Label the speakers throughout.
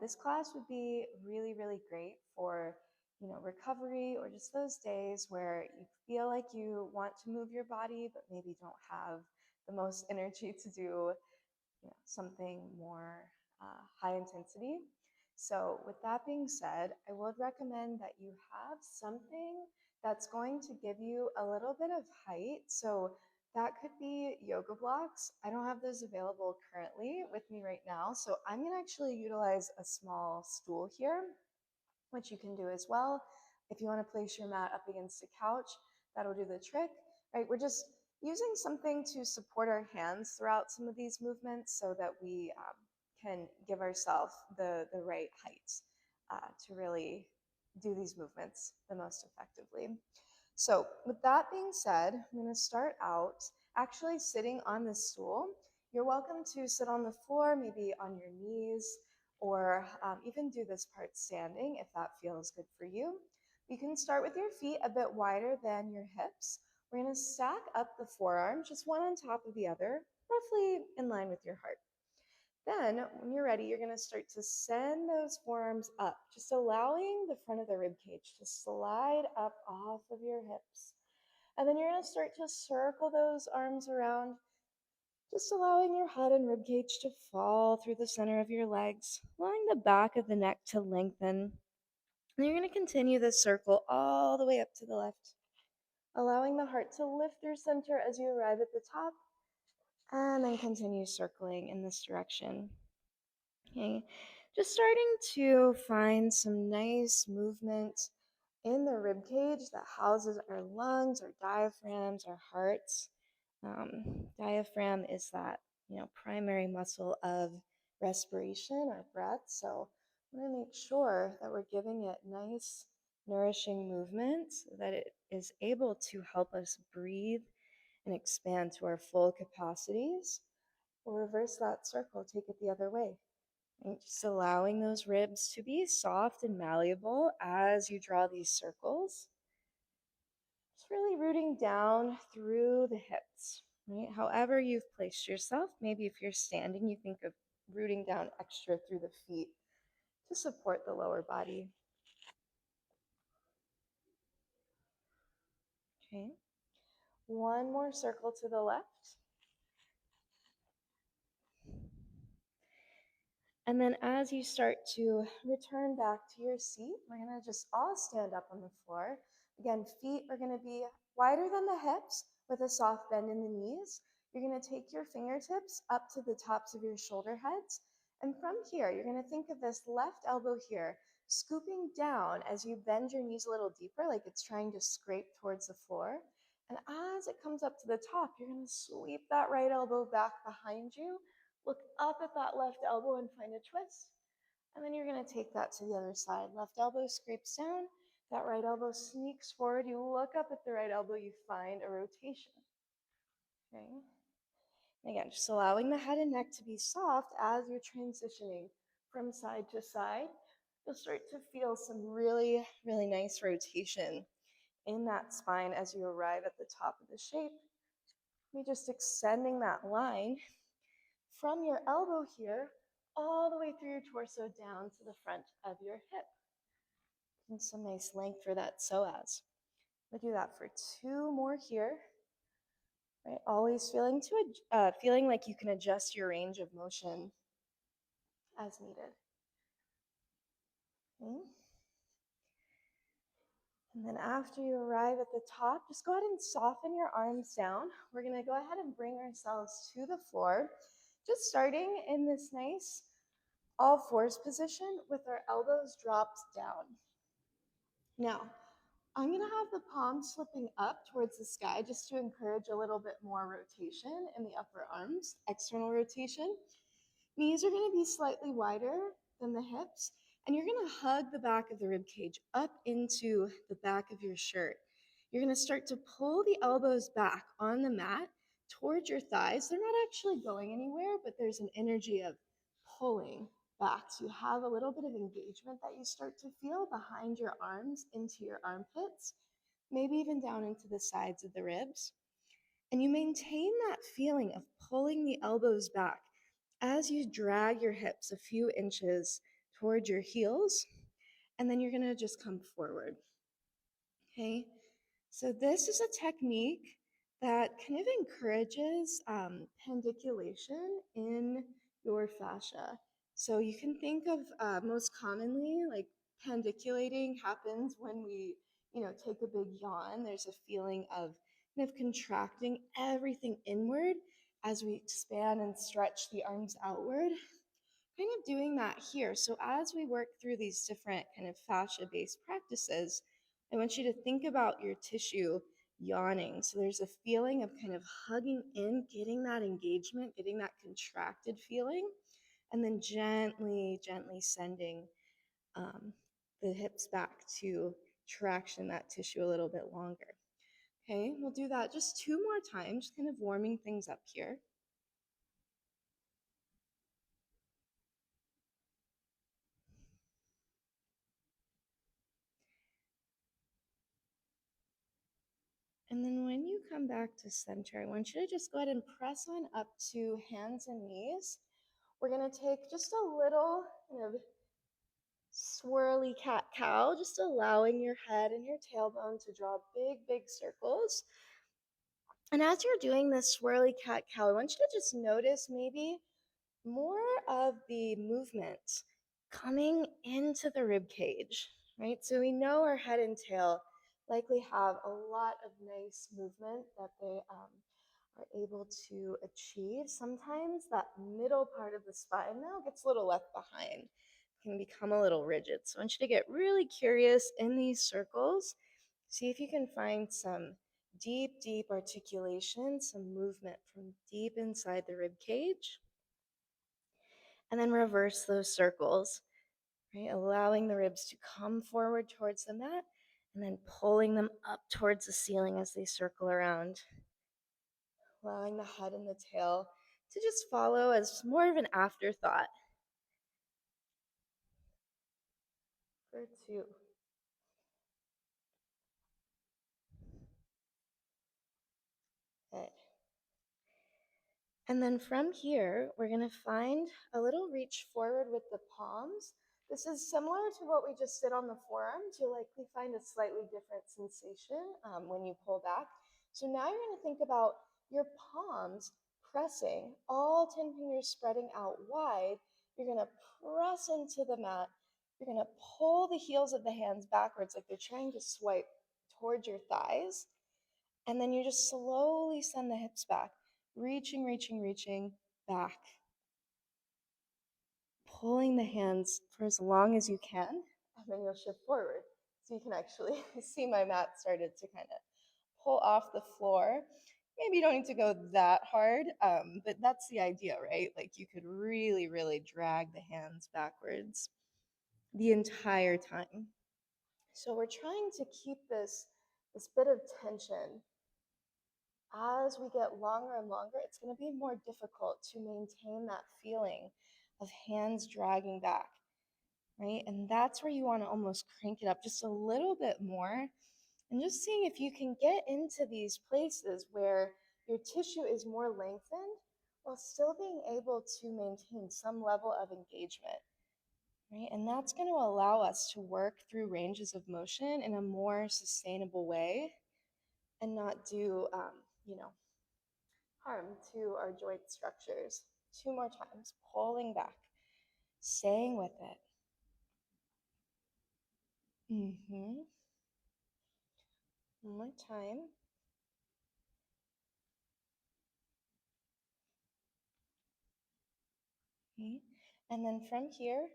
Speaker 1: This class would be really, really great for, recovery or just those days where you feel like you want to move your body, but maybe don't have the most energy to do, something more high intensity. So with that being said, I would recommend that you have something that's going to give you a little bit of height. So that could be yoga blocks. I don't have those available currently with me right now. So I'm going to actually utilize a small stool here, which you can do as well. If you want to place your mat up against a couch, that'll do the trick, right? We're just using something to support our hands throughout some of these movements so that we can give ourselves the right height to really do these movements the most effectively. So with that being said, I'm going to start out actually sitting on the stool. You're welcome to sit on the floor, maybe on your knees, or even do this part standing if that feels good for you. You can start with your feet a bit wider than your hips. We're going to stack up the forearms, just one on top of the other, roughly in line with your heart. Then, when you're ready, you're going to start to send those forearms up, just allowing the front of the rib cage to slide up off of your hips. And then you're going to start to circle those arms around, just allowing your head and rib cage to fall through the center of your legs, allowing the back of the neck to lengthen. And you're going to continue this circle all the way up to the left, allowing the heart to lift through center as you arrive at the top, and then continue circling in this direction. Okay, just starting to find some nice movement in the rib cage that houses our lungs, our diaphragms, our hearts. Diaphragm is that primary muscle of respiration, our breath. So I'm going to make sure that we're giving it nice, nourishing movement so that it is able to help us breathe and expand to our full capacities. We'll reverse that circle, take it the other way. And just allowing those ribs to be soft and malleable as you draw these circles. Just really rooting down through the hips, right? However you've placed yourself. Maybe if you're standing, you think of rooting down extra through the feet to support the lower body. Okay. One more circle to the left. And then as you start to return back to your seat, we're going to just all stand up on the floor. Again, feet are going to be wider than the hips with a soft bend in the knees. You're going to take your fingertips up to the tops of your shoulder heads. And from here, you're going to think of this left elbow here, scooping down as you bend your knees a little deeper, like it's trying to scrape towards the floor. And as it comes up to the top, you're going to sweep that right elbow back behind you. Look up at that left elbow and find a twist. And then you're going to take that to the other side. Left elbow scrapes down. That right elbow sneaks forward. You look up at the right elbow, you find a rotation. Okay. And again, just allowing the head and neck to be soft as you're transitioning from side to side. You'll start to feel some really, really nice rotation in that spine as you arrive at the top of the shape. Maybe just extending that line from your elbow here all the way through your torso down to the front of your hip. And some nice length for that psoas. We'll do that for two more here. Right, always feeling like you can adjust your range of motion as needed. Okay. And then after you arrive at the top, just go ahead and soften your arms down. We're going to go ahead and bring ourselves to the floor, just starting in this nice all fours position with our elbows dropped down. Now, I'm going to have the palms slipping up towards the sky just to encourage a little bit more rotation in the upper arms, external rotation. Knees are going to be slightly wider than the hips, and you're going to hug the back of the rib cage up into the back of your shirt. You're going to start to pull the elbows back on the mat towards your thighs. They're not actually going anywhere, but there's an energy of pulling back. So you have a little bit of engagement that you start to feel behind your arms into your armpits, maybe even down into the sides of the ribs. And you maintain that feeling of pulling the elbows back as you drag your hips a few inches toward your heels, and then you're going to just come forward. Okay, so this is a technique that kind of encourages pandiculation in your fascia. So you can think of most commonly like pandiculating happens when we, take a big yawn. There's a feeling of kind of contracting everything inward as we expand and stretch the arms outward. Kind of doing that here. So as we work through these different kind of fascia-based practices, I want you to think about your tissue yawning. So there's a feeling of kind of hugging in, getting that engagement, getting that contracted feeling, and then gently, gently sending um, the hips back to traction that tissue a little bit longer. Okay, we'll do that just 2 more times, kind of warming things up here. And then when you come back to center, I want you to just go ahead and press on up to hands and knees. We're going to take just a little kind of swirly cat-cow, just allowing your head and your tailbone to draw big, big circles. And as you're doing this swirly cat-cow, I want you to just notice maybe more of the movement coming into the rib cage, right? So we know our head and tail likely have a lot of nice movement that they are able to achieve. Sometimes that middle part of the spine now gets a little left behind, can become a little rigid. So I want you to get really curious in these circles. See if you can find some deep, deep articulation, some movement from deep inside the rib cage. And then reverse those circles, right? Allowing the ribs to come forward towards the mat and then pulling them up towards the ceiling as they circle around. Allowing the head and the tail to just follow as more of an afterthought. For 2. Good. And then from here, we're going to find a little reach forward with the palms. This is similar to what we just did on the forearms. You'll likely find a slightly different sensation when you pull back. So now you're going to think about your palms pressing, all 10 fingers spreading out wide. You're going to press into the mat. You're going to pull the heels of the hands backwards like they're trying to swipe towards your thighs. And then you just slowly send the hips back, reaching, reaching, reaching back. Pulling the hands for as long as you can, and then you'll shift forward. So you can actually see my mat started to kind of pull off the floor. Maybe you don't need to go that hard, but that's the idea, right? Like you could really, really drag the hands backwards the entire time. So we're trying to keep this bit of tension. As we get longer and longer, it's going to be more difficult to maintain that feeling of hands dragging back, right? And that's where you want to almost crank it up just a little bit more and just seeing if you can get into these places where your tissue is more lengthened while still being able to maintain some level of engagement, right? And that's going to allow us to work through ranges of motion in a more sustainable way and not do, harm to our joint structures. 2 more times, pulling back, staying with it. One more time. Okay. And then from here,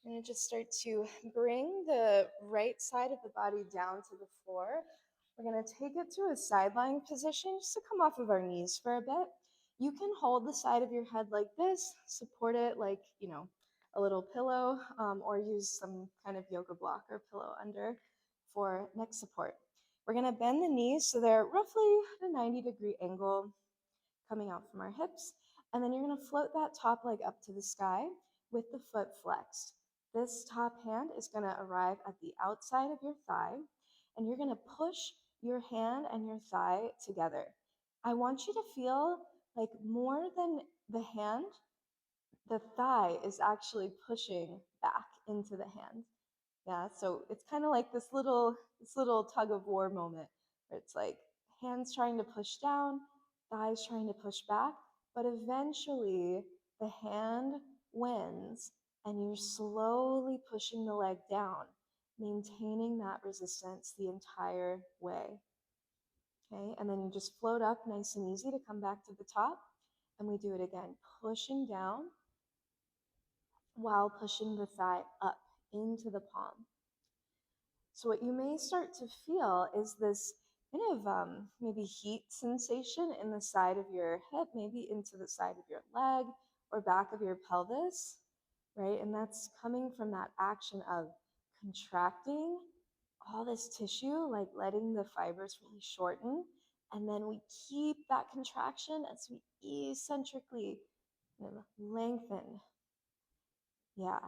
Speaker 1: I'm going to just start to bring the right side of the body down to the floor. We're going to take it to a side lying position just to come off of our knees for a bit. You can hold the side of your head like this, support it like, a little pillow, or use some kind of yoga block or pillow under for neck support. We're going to bend the knees so they're roughly at a 90-degree angle coming out from our hips. And then you're going to float that top leg up to the sky with the foot flexed. This top hand is going to arrive at the outside of your thigh, and you're going to push your hand and your thigh together. I want you to feel like more than the hand, the thigh is actually pushing back into the hand. Yeah, so it's kind of like this little tug of war moment where it's like hands trying to push down, thighs trying to push back, but eventually the hand wins and you're slowly pushing the leg down, maintaining that resistance the entire way. Okay, and then you just float up nice and easy to come back to the top. And we do it again, pushing down while pushing the thigh up into the palm. So what you may start to feel is this kind of maybe heat sensation in the side of your hip, maybe into the side of your leg or back of your pelvis, right? And that's coming from that action of contracting all this tissue, like letting the fibers really shorten. And then we keep that contraction as we eccentrically lengthen. Yeah.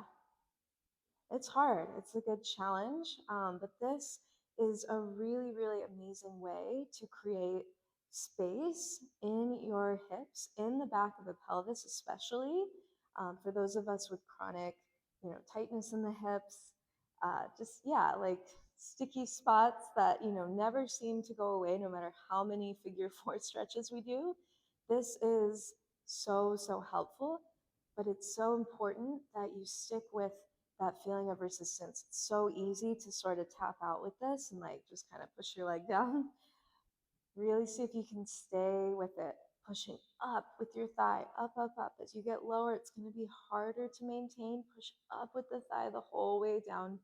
Speaker 1: It's hard. It's a good challenge, but this is a really, really amazing way to create space in your hips, in the back of the pelvis, especially for those of us with chronic, tightness in the hips. Just yeah, like sticky spots that never seem to go away, no matter how many figure four stretches we do. This is so helpful, but it's so important that you stick with that feeling of resistance. It's so easy to sort of tap out with this and like just kind of push your leg down. Really see if you can stay with it, pushing up with your thigh, up. As you get lower, it's going to be harder to maintain. Push up with the thigh the whole way down.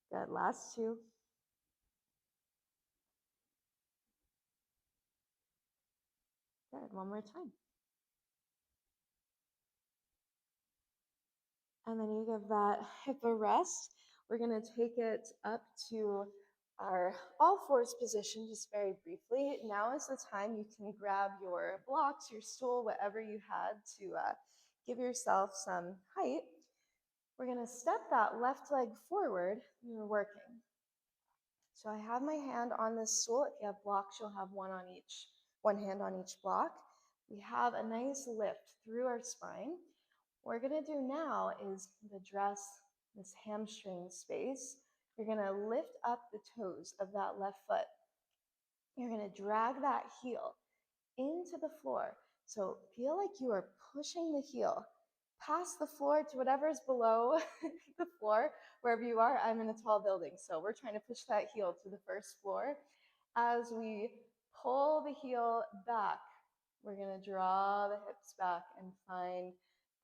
Speaker 1: Good. Last two. Good. One more time. And then you give that hip a rest. We're going to take it up to our all fours position just very briefly. Now is the time you can grab your blocks, your stool, whatever you had to give yourself some height. We're going to step that left leg forward when you're working. So I have my hand on this stool. If you have blocks, you'll have one hand on each block. We have a nice lift through our spine. What we're going to do now is address this hamstring space. You're going to lift up the toes of that left foot. You're going to drag that heel into the floor. So feel like you are pushing the heel past the floor to whatever is below the floor, wherever you are. I'm in a tall building, so we're trying to push that heel to the first floor. As we pull the heel back, we're going to draw the hips back and find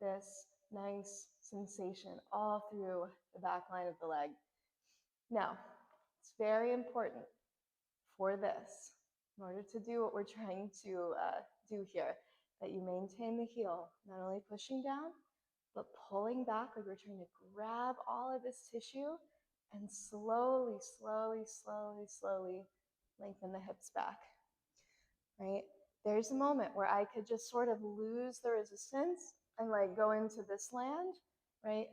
Speaker 1: this nice sensation all through the back line of the leg. Now, it's very important for this, in order to do what we're trying to do here, that you maintain the heel, not only pushing down, but pulling back like we're trying to grab all of this tissue and slowly lengthen the hips back, right? There's a moment where I could just sort of lose the resistance and like go into this land, right?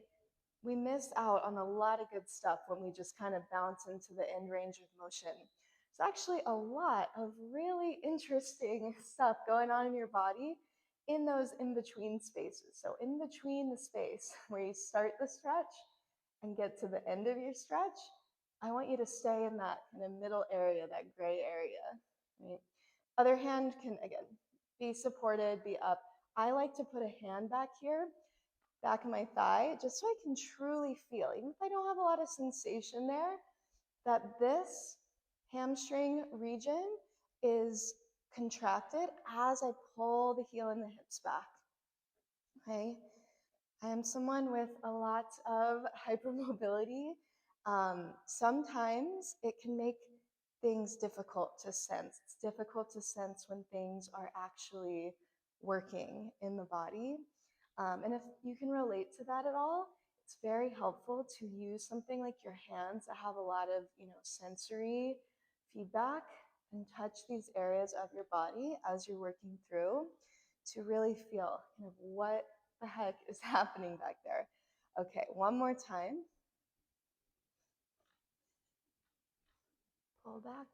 Speaker 1: We miss out on a lot of good stuff when we just kind of bounce into the end range of motion. There's actually a lot of really interesting stuff going on in your body in those in-between spaces. So in between the space where you start the stretch and get to the end of your stretch, I want you to stay in that kind of middle area, that gray area, right? Other hand can, again, be supported, be up. I like to put a hand back here, back of my thigh, just so I can truly feel, even if I don't have a lot of sensation there, that this hamstring region is contracted as I pull the heel and the hips back. Okay? I am someone with a lot of hypermobility. Sometimes it can make things difficult to sense. It's difficult to sense when things are actually working in the body. And if you can relate to that at all, it's very helpful to use something like your hands that have a lot of, sensory feedback and touch these areas of your body as you're working through to really feel kind of what the heck is happening back there. Okay, one more time. Pull back,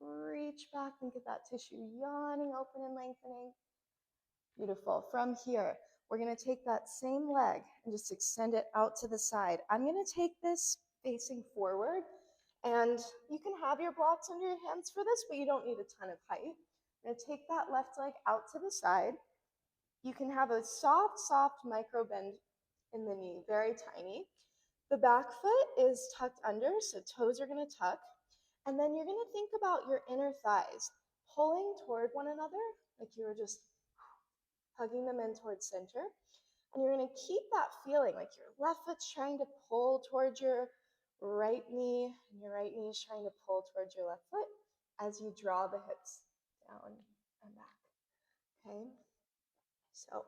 Speaker 1: reach back, think of that tissue yawning, open and lengthening. Beautiful. From here, We're going to take that same leg and just extend it out to the side. I'm going to take this facing forward, and you can have your blocks under your hands for this, but you don't need a ton of height. I'm going to take that left leg out to the side. You can have a soft, soft micro bend in the knee, very tiny. The back foot is tucked under, so toes are going to tuck. And then you're going to think about your inner thighs pulling toward one another, like you were just hugging them in towards center. And you're going to keep that feeling like your left foot's trying to pull towards your right knee, and your right knee is trying to pull towards your left foot as you draw the hips down and back. Okay? So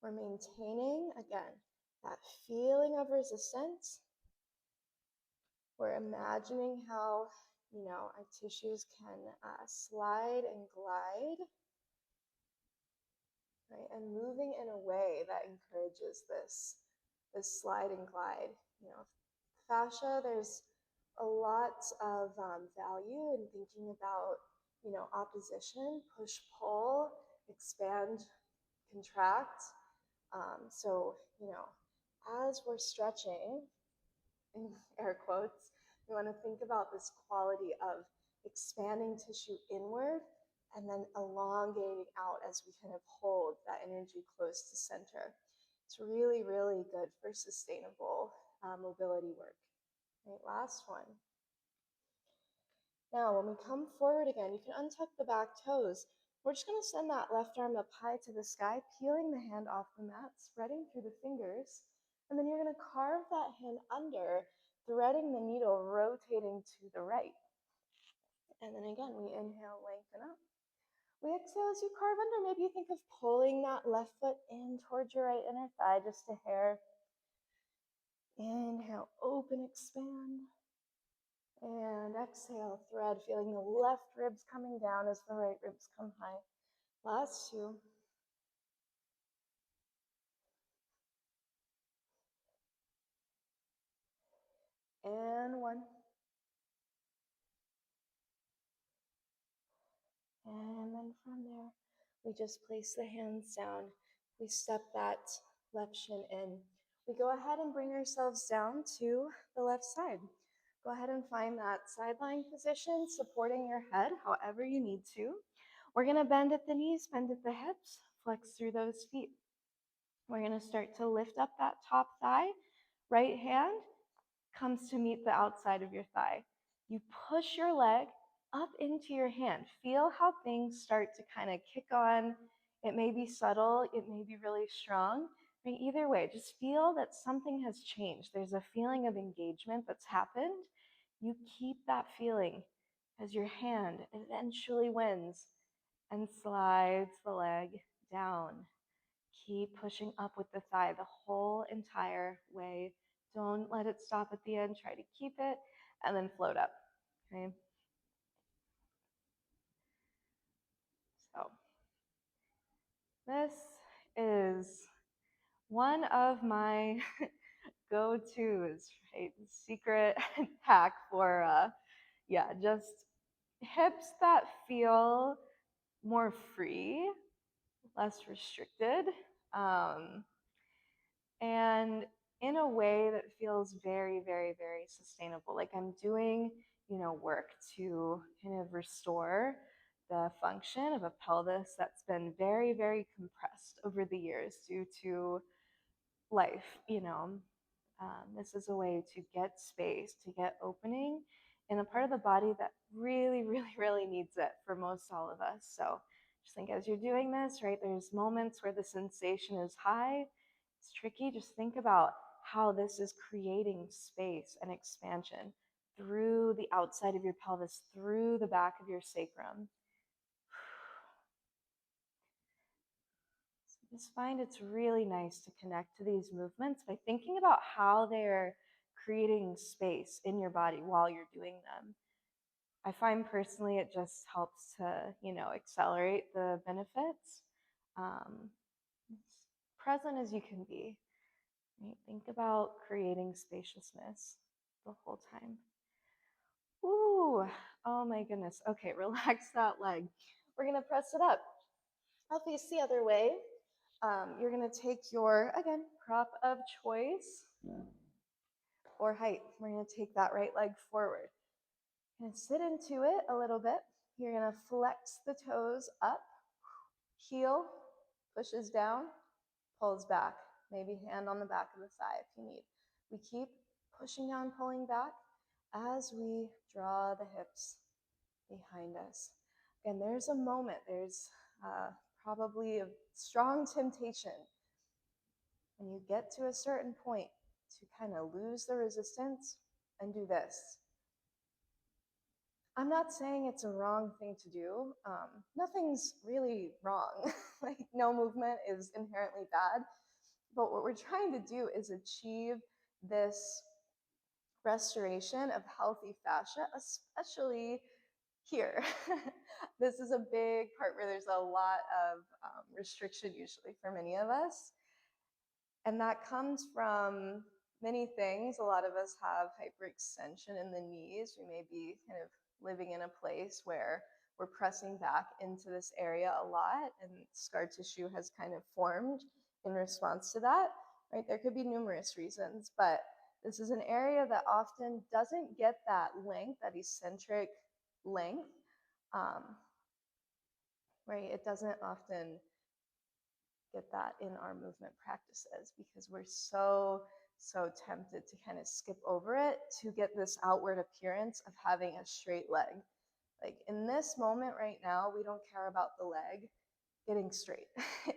Speaker 1: we're maintaining, again, that feeling of resistance. We're imagining how, our tissues can slide and glide, right? And moving in a way that encourages this slide and glide. Fascia, there's a lot of value in thinking about, opposition, push, pull, expand, contract. So, as we're stretching, in air quotes, we want to think about this quality of expanding tissue inward and then elongating out as we kind of hold that energy close to center. It's really, really good for sustainable mobility work. Right, last one. Now, when we come forward again, you can untuck the back toes. We're just going to send that left arm up high to the sky, peeling the hand off the mat, spreading through the fingers. And then you're going to carve that hand under, threading the needle, rotating to the right. And then again, we inhale, lengthen up. We exhale as you carve under. Maybe you think of pulling that left foot in towards your right inner thigh, just a hair. Inhale, open, expand. And exhale, thread, feeling the left ribs coming down as the right ribs come high. Last two. And one. And then from there, we just place the hands down. We step that left shin in. We go ahead and bring ourselves down to the left side. Go ahead and find that side lying position, supporting your head however you need to. We're going to bend at the knees, bend at the hips, flex through those feet. We're going to start to lift up that top thigh. Right hand comes to meet the outside of your thigh. You push your leg up into your hand. Feel how things start to kind of kick on. It may be subtle, it may be really strong. But either way, just feel that something has changed. There's a feeling of engagement that's happened. You keep that feeling as your hand eventually wins and slides the leg down. Keep pushing up with the thigh the whole entire way. Don't let it stop at the end. Try to keep it and then float up. Okay. So this is one of my go-tos, right? Secret hack for just hips that feel more free, less restricted. And in a way that feels very, very, very sustainable. Like I'm doing, work to kind of restore the function of a pelvis that's been very, very compressed over the years due to life, this is a way to get space, to get opening in a part of the body that really, really, really needs it for most all of us. So just think as you're doing this, right, there's moments where the sensation is high. It's tricky. Just think about how this is creating space and expansion through the outside of your pelvis, through the back of your sacrum. Just find it's really nice to connect to these movements by thinking about how they're creating space in your body while you're doing them. I find personally it just helps to, accelerate the benefits. As present as you can be. Right? Think about creating spaciousness the whole time. Ooh, oh my goodness. Okay, relax that leg. We're gonna press it up. I'll face the other way. You're going to take your, again, prop of choice or height. We're going to take that right leg forward. You're going to sit into it a little bit. You're going to flex the toes up, heel pushes down, pulls back. Maybe hand on the back of the thigh if you need. We keep pushing down, pulling back as we draw the hips behind us. And there's a moment, there's probably a strong temptation when you get to a certain point to kind of lose the resistance and do this. I'm not saying it's a wrong thing to do. Nothing's really wrong. Like, no movement is inherently bad. But what we're trying to do is achieve this restoration of healthy fascia, especially here. This is a big part where there's a lot of restriction usually for many of us. And that comes from many things. A lot of us have hyperextension in the knees. We may be kind of living in a place where we're pressing back into this area a lot, and scar tissue has kind of formed in response to that, right? There could be numerous reasons, but this is an area that often doesn't get that length, that eccentric length, right? It doesn't often get that in our movement practices because we're so tempted to kind of skip over it to get this outward appearance of having a straight leg. Like, in this moment right now, we don't care about the leg getting straight.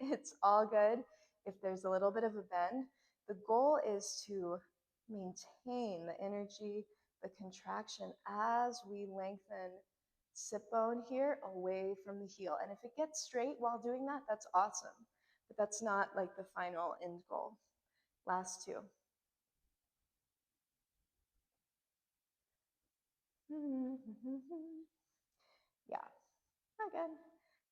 Speaker 1: It's all good if there's a little bit of a bend. The goal is to maintain the energy, the contraction as we lengthen sit bone here away from the heel. And if it gets straight while doing that, that's awesome. But that's not like the final end goal. Last two. Yeah. Again,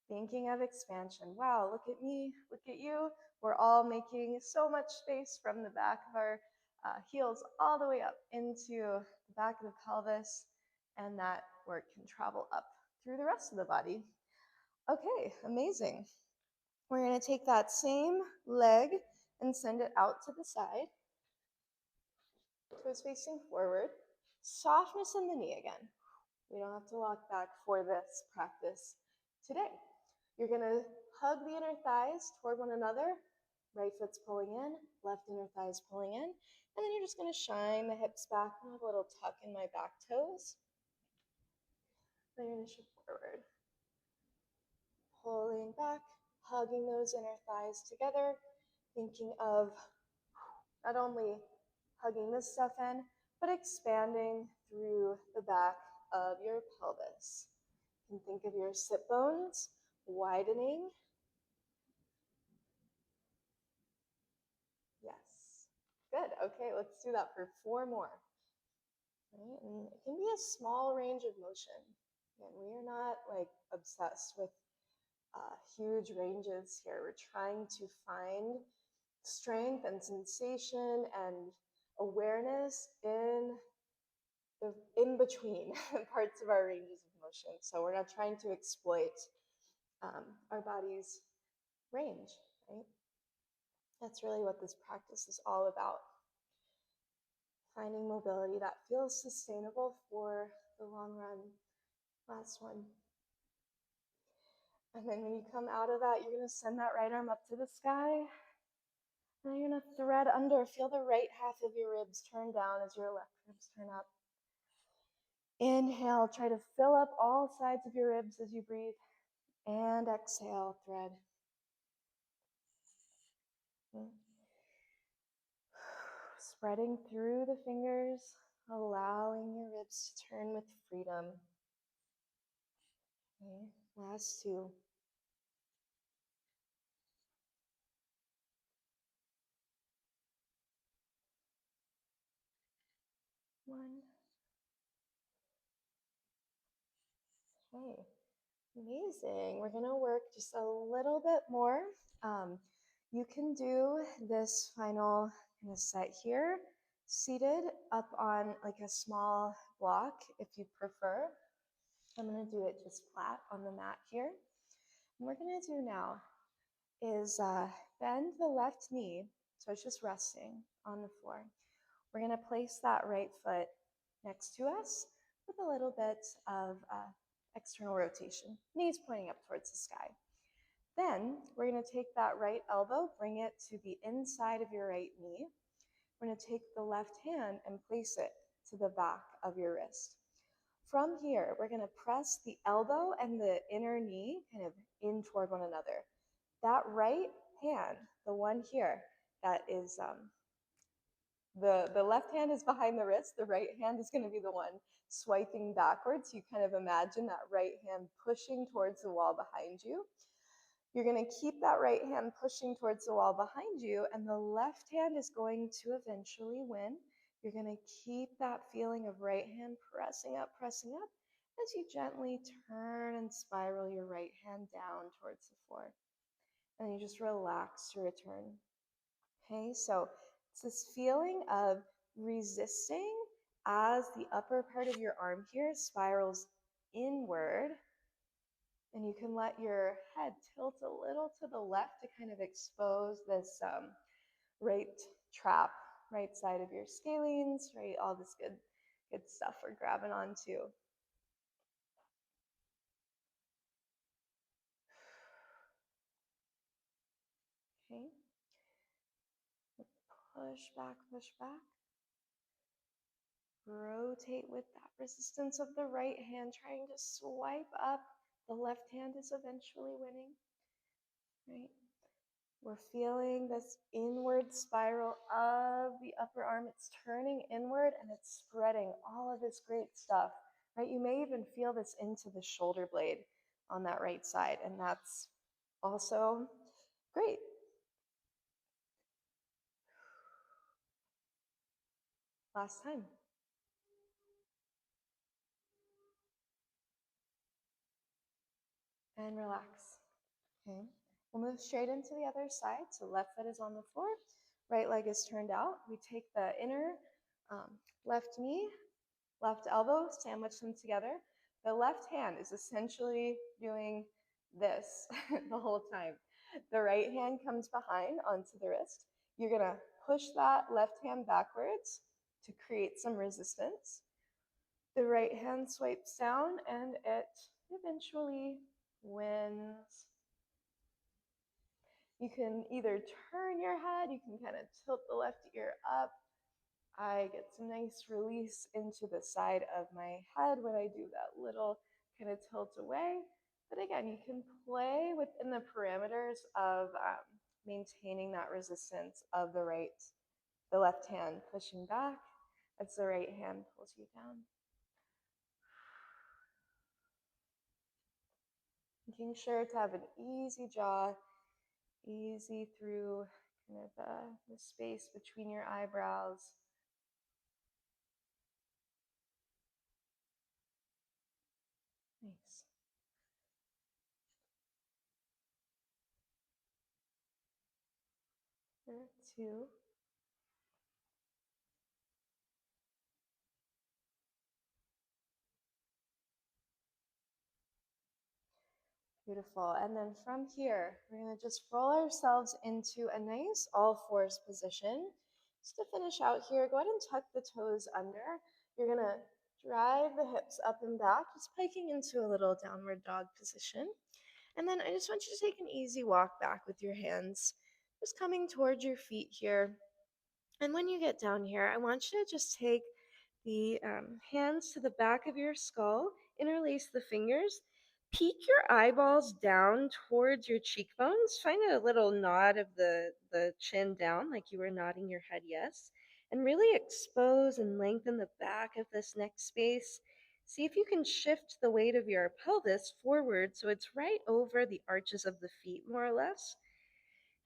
Speaker 1: thinking of expansion. Wow, look at me, look at you. We're all making so much space from the back of our heels all the way up into the back of the pelvis, and that work can travel up through the rest of the body. Okay, amazing. We're going to take that same leg and send it out to the side. Toes facing forward. Softness in the knee again. We don't have to lock back for this practice today. You're going to hug the inner thighs toward one another. Right foot's pulling in, left inner thighs pulling in. And then you're just going to shine the hips back. I have a little tuck in my back toes. Then you're going to shift forward. Pulling back, hugging those inner thighs together, thinking of not only hugging this stuff in, but expanding through the back of your pelvis. You can think of your sit bones widening. Yes. Good. Okay, let's do that for 4 more. Right? And it can be a small range of motion. And we are not like obsessed with huge ranges here. We're trying to find strength and sensation and awareness in the in-between parts of our ranges of motion. So we're not trying to exploit our body's range, right? That's really what this practice is all about. Finding mobility that feels sustainable for the long run. Last one. And then when you come out of that, you're going to send that right arm up to the sky. And then you're going to thread under. Feel the right half of your ribs turn down as your left ribs turn up. Inhale, try to fill up all sides of your ribs as you breathe. And exhale, thread. Spreading through the fingers, allowing your ribs to turn with freedom. Okay, last 2. One. Okay, amazing. We're gonna work just a little bit more. You can do this final kind of set here, seated up on like a small block if you prefer. I'm gonna do it just flat on the mat here. And we're gonna do now is bend the left knee, so it's just resting on the floor. We're going to place that right foot next to us with a little bit of external rotation, knees pointing up towards the sky. Then we're going to take that right elbow, bring it to the inside of your right knee. We're going to take the left hand and place it to the back of your wrist. From here, we're going to press the elbow and the inner knee kind of in toward one another. That right hand, the one here, that is the left hand is behind the wrist. The right hand is going to be the one swiping backwards. You kind of imagine that right hand pushing towards the wall behind you. You're going to keep that right hand pushing towards the wall behind you, and the left hand is going to eventually win. You're going to keep that feeling of right hand pressing up as you gently turn and spiral your right hand down towards the floor. And you just relax to return. Okay, so it's this feeling of resisting as the upper part of your arm here spirals inward. And you can let your head tilt a little to the left to kind of expose this right trap, right side of your scalenes, right? All this good stuff we're grabbing onto. Okay. Push back, push back. Rotate with that resistance of the right hand, trying to swipe up. The left hand is eventually winning, right? We're feeling this inward spiral of the upper arm. It's turning inward and it's spreading all of this great stuff, right? You may even feel this into the shoulder blade on that right side, and that's also great. Last time. And relax. Okay. We'll move straight into the other side. So left foot is on the floor, right leg is turned out. We take the inner um, left knee, left elbow, sandwich them together. The left hand is essentially doing this the whole time. The right hand comes behind onto the wrist. You're gonna push that left hand backwards to create some resistance. The right hand swipes down and it eventually wins. You can either turn your head, you can kind of tilt the left ear up. I get some nice release into the side of my head when I do that little kind of tilt away. But again, you can play within the parameters of maintaining that resistance of the left hand pushing back as the right hand pulls you down. Making sure to have an easy jaw, easy through kind of the space between your eyebrows. Nice. There, two. Beautiful. And then from here, we're going to just roll ourselves into a nice all fours position. Just to finish out here, go ahead and tuck the toes under. You're going to drive the hips up and back, just piking into a little downward dog position. And then I just want you to take an easy walk back with your hands, just coming towards your feet here. And when you get down here, I want you to just take the hands to the back of your skull, interlace the fingers, peek your eyeballs down towards your cheekbones. Find a little nod of the chin down, like you were nodding your head yes, and really expose and lengthen the back of this neck space. See if you can shift the weight of your pelvis forward so it's right over the arches of the feet, more or less.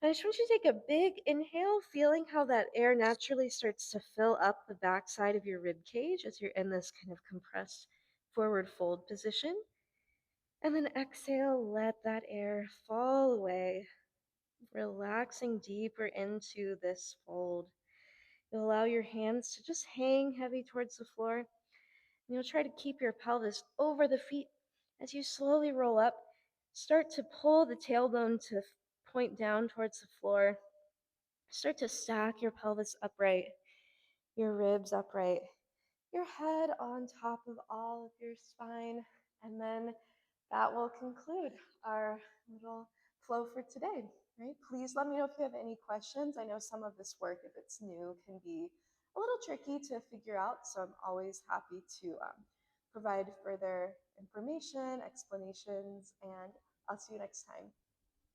Speaker 1: I just want you to take a big inhale, feeling how that air naturally starts to fill up the backside of your rib cage as you're in this kind of compressed forward fold position. And then exhale, let that air fall away, relaxing deeper into this fold. You'll allow your hands to just hang heavy towards the floor. And you'll try to keep your pelvis over the feet as you slowly roll up. Start to pull the tailbone to point down towards the floor. Start to stack your pelvis upright, your ribs upright, your head on top of all of your spine, and then that will conclude our little flow for today, right? Please let me know if you have any questions. I know some of this work, if it's new, can be a little tricky to figure out, so I'm always happy to provide further information, explanations, and I'll see you next time.